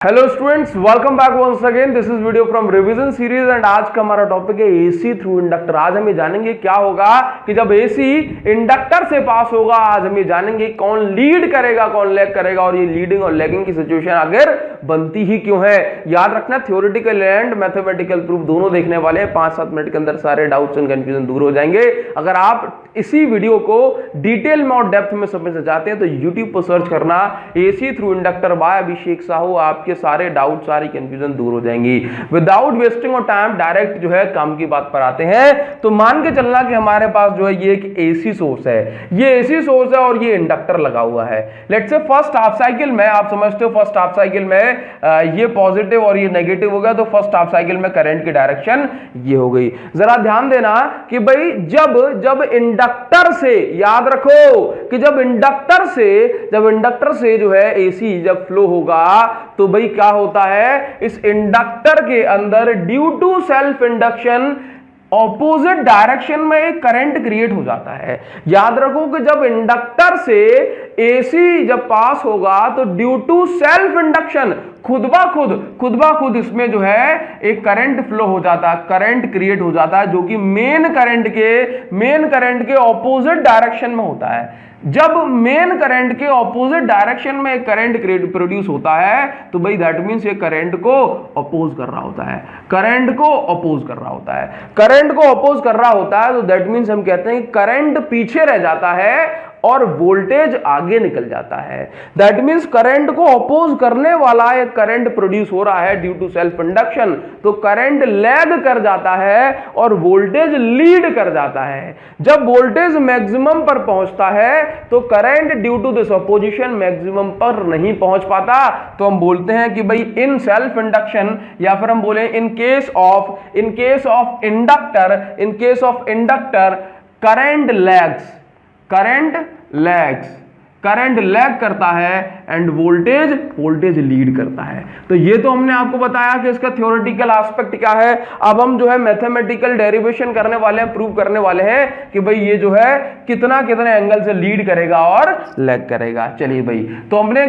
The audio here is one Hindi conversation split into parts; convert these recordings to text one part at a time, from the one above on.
Hello students, welcome back once again. This is video from revision series and आज का हमारा टॉपिक है एसी थ्रू इंडक्टर। आज हम ये जानेंगे क्या होगा कि जब एसी इंडक्टर से पास होगा। आज हम ये जानेंगे कौन लीड करेगा, कौन लैग करेगा और ये लीडिंग और लैगिंग की सिचुएशन आखिर बनती ही क्यों है। याद रखना, थ्योरेटिकल एंड मैथमेटिकल प्रूफ दोनों देखने वाले हैं। 5-7 मिनट के अंदर सारे डाउट्स एंड कंफ्यूजन दूर हो जाएंगे। अगर आप इसी वीडियो को डिटेल में और डेप्थ में समझना चाहते हैं तो यूट्यूब पर सर्च करना एसी थ्रू इंडक्टर बाय अभिषेक साहू। आपके सारे डाउट, सारी कंफ्यूजन दूर हो जाएंगी। Without wasting of time direct जो है काम की बात पर आते हैं। तो मान के चलना कि हमारे पास जो है ये एक एसी सोर्स है, ये एसी सोर्स है और ये इंडक्टर लगा हुआ है। Let's say first half cycle में, आप समझते हो फर्स्ट हाफ साइकिल में ये पॉजिटिव और ये नेगेटिव हो गया, तो फर्स्ट हाफ साइकिल में करंट की डायरेक्शन ये हो गई। जरा ध्यान देना कि भाई जब इंडक्टर से, याद रखो कि जब इंडक्टर से जो है एसी जब फ्लो होगा तो भाई क्या होता है, इस इंडक्टर के अंदर due to self induction opposite direction में एक करंट क्रिएट हो जाता है। याद रखो कि जब इंडक्टर से एसी जब पास होगा तो ड्यू टू सेल्फ इंडक्शन खुद ब खुद इसमें जो है एक करंट फ्लो हो जाता है, करंट क्रिएट हो जाता है, जो कि मेन करंट के ऑपोजिट डायरेक्शन में होता है। जब मेन करंट के ऑपोजिट डायरेक्शन में एक करंट प्रोड्यूस होता है तो भाई दैट मींस ये करंट को अपोज कर रहा होता है, करंट को अपोज कर रहा होता है। तो दैट मींस हम कहते हैं करंट पीछे रह जाता है और वोल्टेज आगे निकल जाता है। दैट मींस करंट को अपोज करने वाला एक करंट प्रोड्यूस हो रहा है ड्यू टू सेल्फ इंडक्शन, तो करंट लैग कर जाता है और वोल्टेज लीड कर जाता है। जब वोल्टेज मैक्सिमम पर पहुंचता है तो current due to this opposition maximum पर नहीं पहुंच पाता। तो हम बोलते हैं कि भाई इन सेल्फ इंडक्शन, या फिर हम बोले in case of inductor current lag करता है एंड वोल्टेज लीड करता है। तो ये तो हमने आपको बताया कि इसका थ्योरेटिकल एस्पेक्ट क्या है। अब हम जो है मैथमेटिकल डेरिवेशन करने वाले हैं, प्रूव करने वाले हैं कि भाई ये जो है कितने एंगल से लीड करेगा और लैग करेगा। चलिए भाई, तो हमने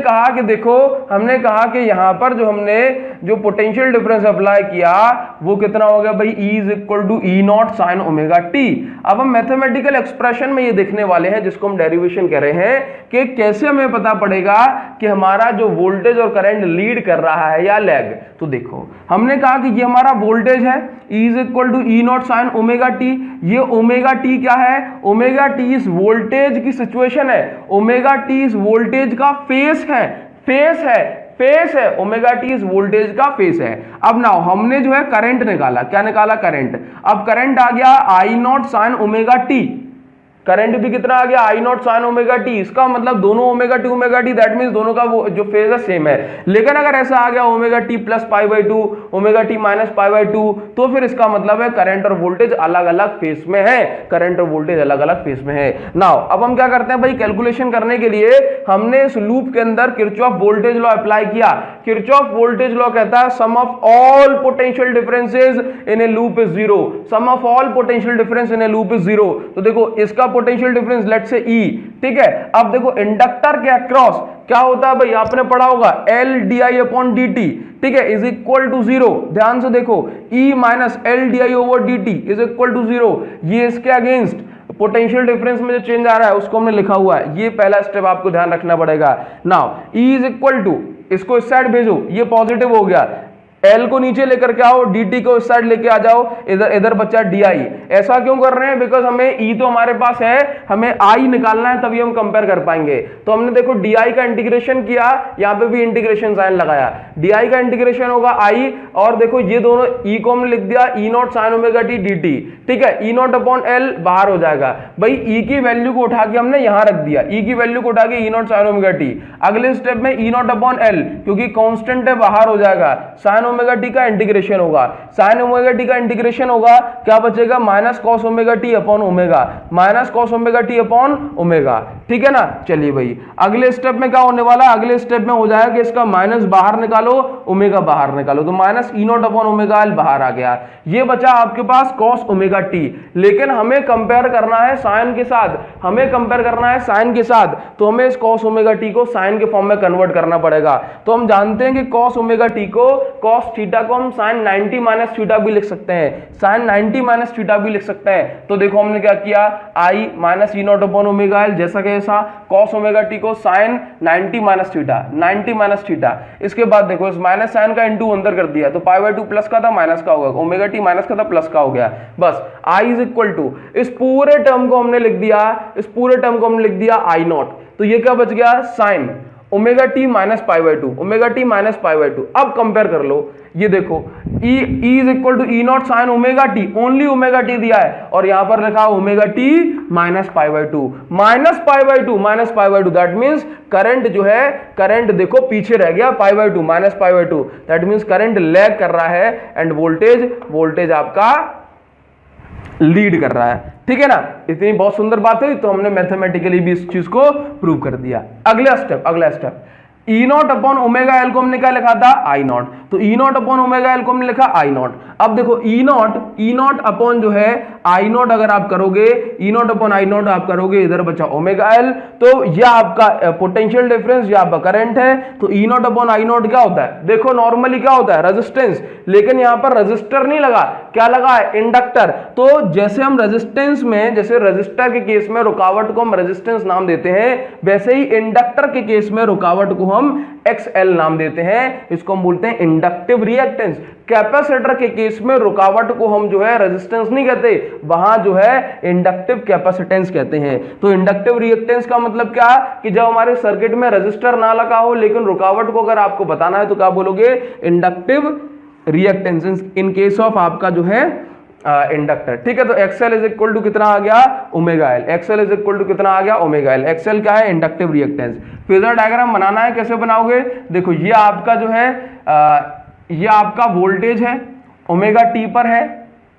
कहा कि यहां पर जो हमने जो पोटेंशियल डिफरेंस अप्लाई किया वो कितना हो गया भाई, E is equal to E not sine omega t. अब हम मैथमेटिकल एक्सप्रेशन में ये देखने वाले हैं जिसको हम डेरिवेशन कर रहे हैं कि कैसे हमें पता पड़ेगा कि हमारा जो वोल्टेज और करंट लीड कर रहा है या लैग। तो देखो, हमने कहा कि ये हमारा वोल्टेज है, E is equal to E not sine omega t. ये ओमेगा टी क्या है? ओमेगा टी इस वोल्टेज की सिचुएशन है, ओमेगा टी इस वोल्टेज का फेस है, ओमेगा टी इस वोल्टेज का फेस है। अब नाउ हमने जो है करंट निकाला, क्या निकाला? करंट। अब करंट आ गया I not sine omega T, current भी कितना आ गया? I not sine omega T. इसका मतलब दोनों ओमेगा टी, दैट मींस दोनों का वो जो फेज है सेम है। लेकिन अगर ऐसा आ गया omega T plus pi by two, omega t minus pi by two, तो फिर इसका मतलब है करंट और वोल्टेज अलग अलग फेज में है, करंट और वोल्टेज अलग अलग फेज में है। नाउ अब हम क्या करते हैं भाई, कैलकुलेशन करने के लिए हमने इस लूप के अंदर किरचॉफ वोल्टेज लॉ अप्लाई किया। किरचॉफ वोल्टेज लॉ कहता है sum of all potential differences in a loop is zero, sum of all potential difference in a loop is zero. तो देखो इसका potential difference let's say E, ठीक है। अब देखो इंडक्टर के अक्रॉस क्या होता है भाई, आपने पढ़ा होगा L di अपॉन dt, ठीक है, इज इक्वल टू जीरो। ध्यान से देखो, E minus L di over dt is equal to zero. ये इसके अगेंस्ट पोटेंशियल डिफरेंस में जो चेंज आ रहा है उसको हमने लिखा हुआ है, ये पहला स्टेप आपको ध्यान रखना पड़ेगा। Now E is equal to, इसको इस साइड भेजो, ये पॉजिटिव हो गया, L को नीचे लेकर के आओ, dt को इस साइड लेके आ जाओ, इधर बचा di। ऐसा क्यों कर रहे हैं? बिकॉज हमें E तो हमारे पास है, हमें I निकालना है, तभी हम कंपेयर कर पाएंगे। तो हमने देखो di का इंटीग्रेशन किया, यहाँ पे भी इंटीग्रेशन साइन लगाया, di का इंटीग्रेशन होगा I, और देखो ये दोनों E को हमने लिख दिया E not sine omega T dt, ठीक है। E नॉट अपॉन L बाहर हो जाएगा भाई, E की वैल्यू को उठा के हमने यहाँ रख दिया, E की वैल्यू को उठा के E not sine omega T. अगले स्टेप में E नॉट अपॉन L, क्योंकि कॉन्स्टेंट है बाहर हो जाएगा, साइन ओमेगा टी का इंटीग्रेशन होगा, साइन ओमेगा टी का इंटीग्रेशन होगा, क्या बचेगा minus cos omega T upon omega, minus cos omega T upon omega, ठीक है ना। चलिए भाई अगले स्टेप में क्या होने वाला है, अगले स्टेप में हो जाएगा कि इसका माइनस बाहर निकालो, ओमेगा बाहर निकालो, तो minus E not upon omega L बाहर आ गया। ये बचा आपके पास कॉस ओमेगा टी, लेकिन हमें कंपेयर करना है साइन के साथ, हमें कंपेयर करना है साइन के साथ, तो हमें इस कॉस ओमेगा टी को साइन के फॉर्म में कन्वर्ट करना पड़ेगा। तो हम जानते हैं कि कॉस ओमेगा टी को, कॉस थीटा को हम साइन 90 माइनस थीटा भी लिख सकते हैं, साइन 90 माइनस थीटा भी लिख सकते हैं। तो देखो हमने क्या किया, I minus E not upon omega L, जैसा कैसा कॉस ओमेगा टी को sine 90 minus theta, 90 minus theta. इसके बाद देखो इस माइनस साइन का इंटू अंदर कर दिया, तो पाई बाय 2 प्लस का था माइनस का होगा, ओमेगा टी माइनस का था प्लस का हो गया। बस आई इज इक्वल टू, इस पूरे टर्म को हमने लिख दिया, इस पूरे टर्म को हमने लिख दिया आई नॉट। तो ये क्या बच गया, sine omega t minus pi by 2, omega t minus pi by 2। अब कंपेयर कर लो, ये देखो E is equal to E not sine omega t, only omega t दिया है, और यहां पर लिखा omega t minus pi by 2, minus pi by 2, minus pi by 2, that means current जो है, करंट देखो पीछे रह गया pi by 2, minus pi by 2, that means current lag कर रहा है एंड वोल्टेज आपका लीड कर रहा है, ठीक है ना। इतनी बहुत सुंदर बात है, तो हमने मैथमेटिकली भी इस चीज को प्रूव कर दिया। अगला step E not upon omega L को हमने क्या लिखा था, आई नॉट, तो ई नॉट अपॉन ओमेगा एल को हमने लिखा आई नॉट। अब देखो ई नॉट अपॉन जो है आई नॉट, अगर आप करोगे ई नॉट अपॉन आई नॉट आप करोगे, इधर बचा ओमेगा एल, तो यह आपका पोटेंशियल डिफरेंस, यह आपका करंट है। तो ई नॉट अपॉन आई नॉट क्या होता है, देखो नॉर्मली क्या होता है रेजिस्टेंस, लेकिन यहां पर रेजिस्टर नहीं लगा, क्या लगा है, इंडक्टर। तो जैसे हम रेजिस्टेंस में, जैसे रेजिस्टर के केस में रुकावट को हम रेजिस्टेंस नाम देते हैं, वैसे ही इंडक्टर के केस में रुकावट को हम XL नाम देते हैं, इसको हम बोलते हैं इंडक्टिव रिएक्टेंस। कैपेसिटर के केस में रुकावट को हम जो है रेजिस्टेंस नहीं कहते, वहां जो है इंडक्टिव कैपेसिटेंस कहते हैं। तो इंडक्टिव रिएक्टेंस का मतलब क्या, कि जब हमारे सर्किट में रेजिस्टर ना लगा हो लेकिन रुकावट को अगर आपको बताना है तो क्या बोलोगे, inductive reactance in case of आपका जो है इंडक्टर, ठीक है। तो XL इज इक्वल टू कितना आ गया, omega L, XL is equal to कितना आ गया, ओमेगा एल। XL क्या है, इंडक्टिव रिएक्टेंस। फेजर डायग्राम बनाना है, कैसे बनाओगे, देखो ये आपका जो है ये आपका वोल्टेज है, ओमेगा टी पर है,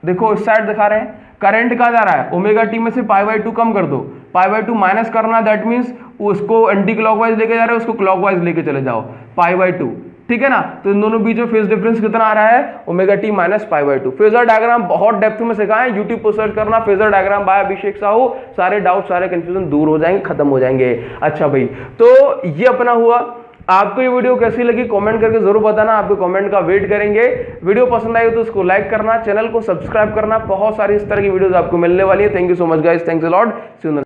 देखो इस साइड दिखा रहे हैं, करंट कहा जा रहा है, ओमेगा टी में से पाई बाय 2 कम कर दो, पाई बाय 2 माइनस करना, दैट मीन्स उसको एंटी क्लॉकवाइज लेके जा रहे हो, उसको क्लॉकवाइज लेके चले जाओ, पाई बाय 2, ठीक है ना। तो इन दोनों बीच में फेज डिफरेंस कितना आ रहा है, omega t minus pi by 2। Phasor diagram बहुत डेप्थ में सिखाएं, यूट्यूब पर सर्च करना फेजर डायग्राम बाय अभिषेक साहू, सारे डाउट सारे कंफ्यूजन दूर हो जाएंगे, खत्म हो जाएंगे। अच्छा भाई, तो ये अपना हुआ। आपको ये वीडियो कैसी लगी कमेंट करके जरूर बताना, आपके कमेंट का वेट करेंगे। वीडियो पसंद आई तो उसको लाइक करना, चैनल को सब्सक्राइब करना, बहुत सारी इस तरह की वीडियोस आपको मिलने वाली है। Thank you so much guys, thanks a lot, see you.